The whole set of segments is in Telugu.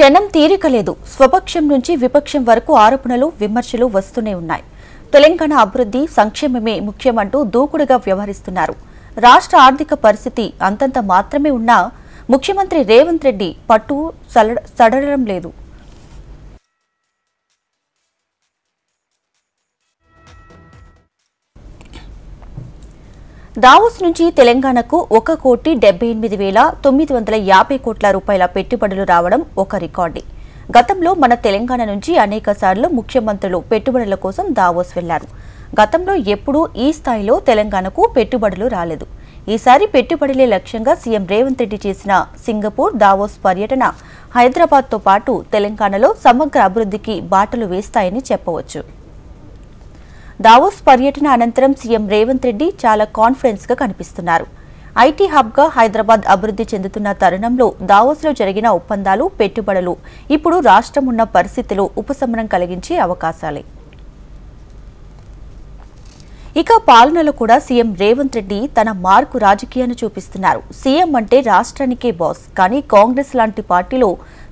క్షణం తీరిక లేదు. స్వపక్షం నుంచి విపక్షం వరకు ఆరోపణలు, విమర్శలు వస్తూనే ఉన్నాయి. తెలంగాణ అభివృద్ధి, సంక్షేమమే ముఖ్యమంటూ దూకుడుగా వ్యవహరిస్తున్నారు. రాష్ట్ర ఆర్థిక పరిస్థితి అంతంత మాత్రమే ఉన్నా ముఖ్యమంత్రి రేవంత్ రెడ్డి పట్టు సడలడం లేదు. దావోస్ నుంచి తెలంగాణకు 1,78,950 కోట్ల రూపాయల పెట్టుబడులు రావడం ఒక రికార్డే. గతంలో మన తెలంగాణ నుంచి అనేకసార్లు ముఖ్యమంత్రులు పెట్టుబడుల కోసం దావోస్ వెళ్లారు. గతంలో ఎప్పుడూ ఈ స్థాయిలో తెలంగాణకు పెట్టుబడులు రాలేదు. ఈసారి పెట్టుబడులే లక్ష్యంగా సీఎం రేవంత్ రెడ్డి చేసిన సింగపూర్, దావోస్ పర్యటన హైదరాబాద్తో పాటు తెలంగాణలో సమగ్ర అభివృద్ధికి బాటలు వేస్తాయని చెప్పవచ్చు. దావోస్ పర్యటన అనంతరం సీఎం రేవంత్ రెడ్డి చాలా కాన్ఫిడెన్స్ గా కనిపిస్తున్నారు. ఐటీ హబ్ గా హైదరాబాద్ అభివృద్ధి చెందుతున్న తరుణంలో దావోస్లో జరిగిన ఒప్పందాలు, పెట్టుబడులు ఇప్పుడు రాష్ట్రం ఉన్న పరిస్థితిలో ఉపశమనం కలిగించే అవకాశాలే. ఇక పాలనలో కూడా సీఎం రేవంత్ రెడ్డి తన మార్కు రాజకీయాన్ని చూపిస్తున్నారు. సీఎం అంటే రాష్ట్రానికే బాస్, కానీ కాంగ్రెస్ లాంటి పార్టీలో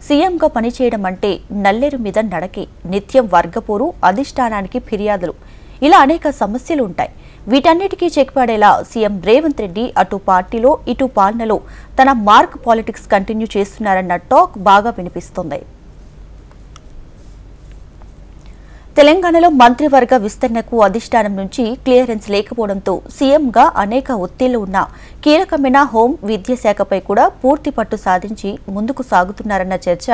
సీఎంగా పనిచేయడం అంటే నల్లేరు మీద నడకే. నిత్యం వర్గపోరు, అధిష్టానానికి ఫిర్యాదులు, ఇలా అనేక సమస్యలు ఉంటాయి. వీటన్నిటికీ చెక్ పడేలా సీఎం రేవంత్ రెడ్డి అటు పార్టీలో ఇటు పాలనలో తన మార్క్ పాలిటిక్స్ కంటిన్యూ చేస్తున్నారన్న టాక్ బాగా వినిపిస్తోంది. తెలంగాణలో మంత్రివర్గ విస్తరణకు అధిష్టానం నుంచి క్లియరెన్స్ లేకపోవడంతో సీఎంగా అనేక ఒత్తిళ్లు ఉన్న కీలకమైన హోం, విద్యాశాఖపై కూడా పూర్తి పట్టు సాధించి ముందుకు సాగుతున్నారన్న చర్చ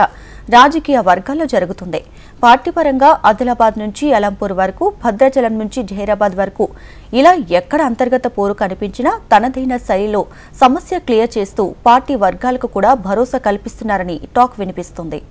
రాజకీయ వర్గాల్లో జరుగుతుంది. పార్టీ పరంగా ఆదిలాబాద్ నుంచి అలంపూర్ వరకు, భద్రాచలం నుంచి జహీరాబాద్ వరకు ఇలా ఎక్కడ అంతర్గత పోరు కనిపించినా తనదైన శైలిలో సమస్య క్లియర్ చేస్తూ పార్టీ వర్గాలకు కూడా భరోసా కల్పిస్తున్నారని టాక్ వినిపిస్తుంది.